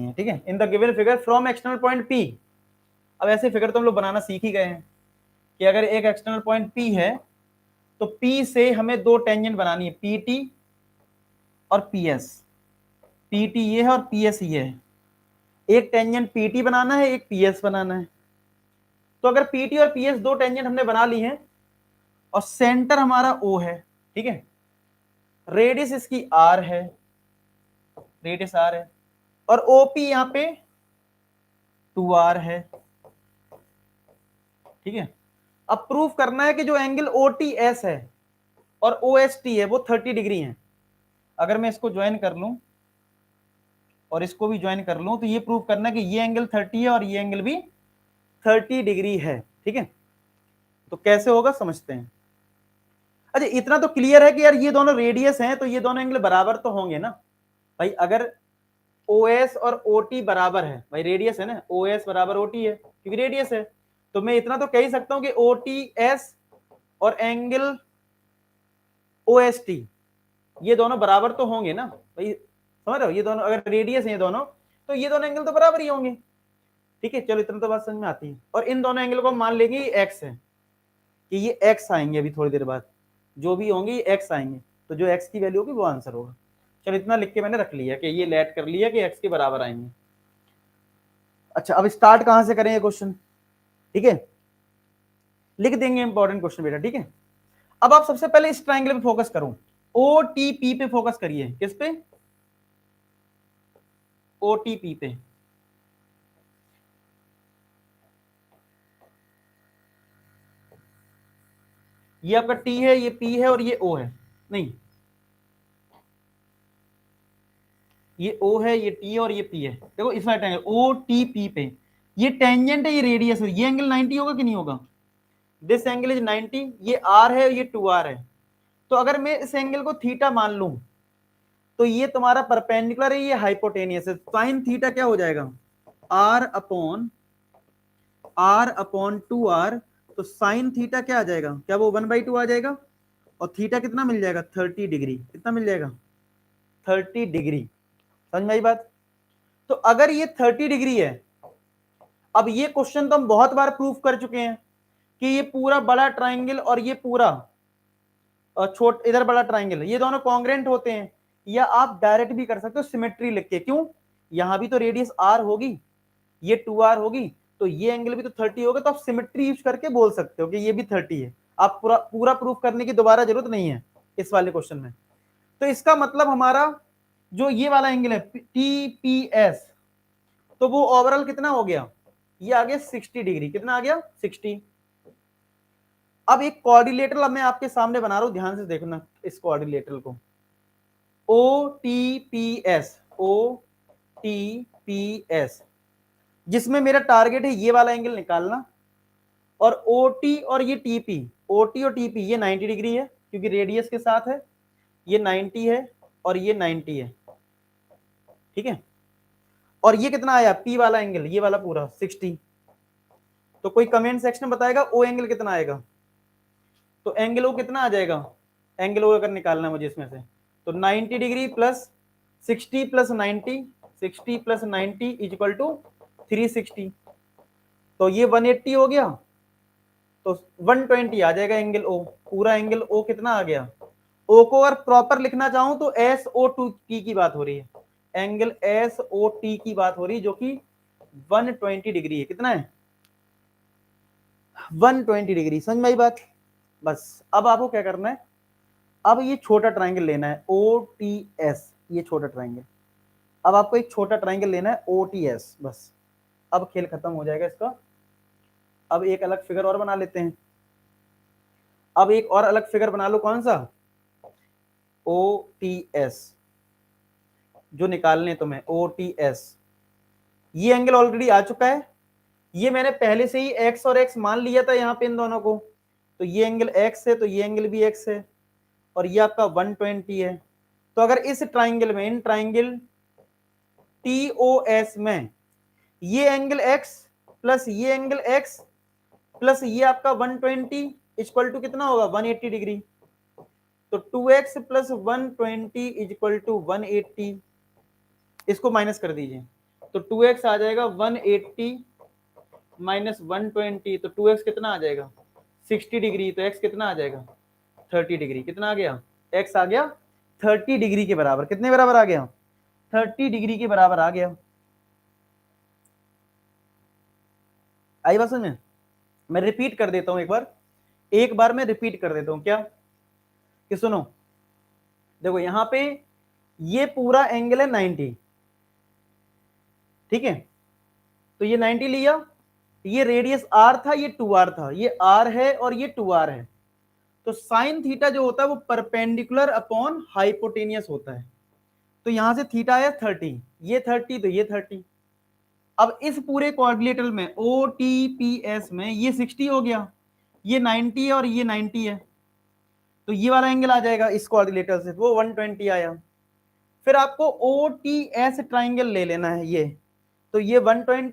है, ठीक है। In the given figure from external point P, अब ऐसे फिगर तो हम लोग बनाना सीख ही गए हैं कि अगर एक एक्सटर्नल पॉइंट P है तो P से हमें दो टेंजेंट बनानी है, PT और PS। PT ये है और PS ये है, एक टेंजेंट PT बनाना है, एक PS बनाना है। तो अगर PT और PS दो टेंजेंट हमने बना ली हैं और सेंटर हमारा O है, ठीक है, रेडियस इसकी R है, रेडियस R है, और OP यहां पे 2R है, ठीक है। अब प्रूफ करना है कि जो एंगल OTS है और OST है वो 30 डिग्री है। अगर मैं इसको ज्वाइन कर लूं और इसको भी ज्वाइन कर लूं तो ये प्रूफ करना है कि ये एंगल 30 है और ये एंगल भी 30 डिग्री है, ठीक है। तो कैसे होगा समझते हैं। अच्छा, इतना तो क्लियर है कि यार ये दोनों रेडियस हैं तो ये दोनों एंगल बराबर तो होंगे ना भाई। अगर OS और OT बराबर है भाई, रेडियस है ना, OS बराबर OT है क्योंकि रेडियस है, तो मैं इतना तो कह ही सकता हूं कि OTS और एंगल OST ये दोनों बराबर तो होंगे ना भाई, समझ रहे हो। ये दोनों अगर रेडियस है ये दोनों, तो ये दोनों एंगल तो बराबर ही होंगे, ठीक है। चलो इतना तो बात समझ में आती है। और इन दोनों एंगल को हम मान लेंगे ये एक्स है, कि ये एक्स आएंगे अभी थोड़ी देर बाद, जो भी होंगे ये एक्स आएंगे, तो जो एक्स की वैल्यू होगी वो आंसर होगा। चलो इतना लिख के मैंने रख लिया कि ये लेट कर लिया कि एक्स के बराबर आएंगे। अच्छा, अब स्टार्ट कहां से करें ये क्वेश्चन, ठीक है, लिख देंगे इंपॉर्टेंट क्वेश्चन बेटा, ठीक है। अब आप सबसे पहले इस ट्राइंगल पे फोकस करो, OTP पे फोकस करिए। किस पे? OTP पे। ये आपका T है, ये P है और ये O है, नहीं ये O है, ये T है और ये P है। देखो इसमें ट्रायंगल OTP पे ये टेंजेंट है, ये रेडियस है, ये एंगल 90 होगा कि नहीं होगा? दिस एंगल इज 90, ये R है, ये 2R है। तो अगर मैं इस एंगल को थीटा मान लूं तो ये तुम्हारा परपेंडिकुलर है, ये हाइपोटेनियस है। साइन थीटा क्या हो जाएगा? R upon 2R। तो साइन थीटा क्या आ जाएगा? क्या वो 1/2 आ जाएगा? और थीटा कितना मिल जाएगा? 30 डिग्री। कितना मिल जाएगा? 30 डिग्री। समझ में आई बात? तो अगर ये 30 डिग्री है, अब ये क्वेश्चन तो हम बहुत बार प्रूफ कर चुके हैं कि ये पूरा बड़ा ट्राइंगल और ये पूरा छोट इधर बड़ा ट्राइंगल, ये दोनों कॉन्ग्रेंट होते हैं। या आप डायरेक्ट भी कर सकते हो सिमेट्री लिख के। क्यों? यहां भी तो रेडियस R होगी, ये 2R होगी, तो ये एंगल भी तो 30 होगा। तो आप सिमेट्री यूज करके बोल सकते हो कि ये भी 30 है। आप पूरा पूरा प्रूफ करने की दोबारा जरूरत नहीं है इस वाले क्वेश्चन में। तो इसका मतलब हमारा जो ये वाला एंगल है TPS, तो वो ओवरऑल कितना हो गया? ये आ गया 60 डिग्री। कितना आ गया? 60। अब एक कोऑर्डिनेटर अब मैं आपके सामने बना रहा हूं, ध्यान से देखना इस कोऑर्डिनेटर को। OTPS जिसमें मेरा टारगेट है ये वाला एंगल निकालना। और OT और ये TP, OT और TP ये 90 डिग्री है क्योंकि रेडियस के साथ है, ये 90 है और ये 90 है, ठीक है। और ये कितना आया? P वाला एंगल, ये वाला पूरा 60। तो कोई कमेंट सेक्शन में बताएगा O एंगल कितना आएगा? तो एंगल O कितना आ जाएगा? एंगल O अगर निकालना है मुझे इसमें से, तो 90 degree plus 60 plus 90, 60 plus 90 equal to 360। तो ये 180 हो गया, तो 120 आ जाएगा एंगल O। पूरा एंगल O कितना आ गया? O को अगर प्रॉपर लिखना चाहूं तो SOT की बात हो रही है, एंगल SOT की बात हो रही है, जो कि 120 डिग्री है। कितना है? 120 डिग्री। समझ में आई बात? बस अब आपको क्या करना है, अब ये छोटा ट्राइंगल लेना है OTS, ये छोटा ट्राइंगल। अब आपको एक छोटा ट्राइंगल लेना है OTS, बस अब खेल खत्म हो जाएगा इसका। अब एक अलग फिगर और बना लेते हैं। अब एक और अलग फिगर बना लो। कौन सा? OTS जो निकालने तुम्हें, OTS। ये एंगल ऑलरेडी आ चुका है, ये मैंने पहले से ही x और x मान लिया था यहाँ पे इन दोनों को। तो ये एंगल x है, तो ये एंगल भी x है, और ये आपका 120 है। तो अगर इस ट्राइंगल में, इन ट्राइंगल TOS में, ये एंगल x प्लस ये एंगल x प्लस ये आपका 120 इक्वल टू कितना होगा? 180 डिग्री। तो 2x प्लस 120 इक्वल टू 180। इसको माइनस कर दीजिए, तो 2x आ जाएगा 180 माइनस 120, तो 2x कितना आ जाएगा 60 डिग्री, तो x कितना आ जाएगा 30 डिग्री। कितना आ गया, x आ गया 30 डिग्री के बराबर। कितने बराबर आ गया 30 डिग्री के बराबर आ गया। आई बात समझ में? मैं रिपीट कर देता हूं एक बार मैं रिपीट कर देता हूं क्या, कि सुनो देखो यहां पे ये पूरा एंगल है 90, ठीक है, तो ये 90 लिया, ये रेडियस r था, ये 2r था, ये r है और ये 2r है। तो साइन थीटा जो होता है वो परपेंडिकुलर अपॉन हाइपोटेनियस होता है। तो यहां से थीटा है 30, ये 30 तो ये 30। अब इस पूरे कोऑर्डिनेटर में OTPS में ये 60 हो गया, ये 90 है और ये 90 है, तो ये वाला एंगल आ जाएगा इस कोऑर्डिनेटर से, वो 120 आया। फिर आपको OTS ट्राइंगल ले लेना है ये, तो ये 120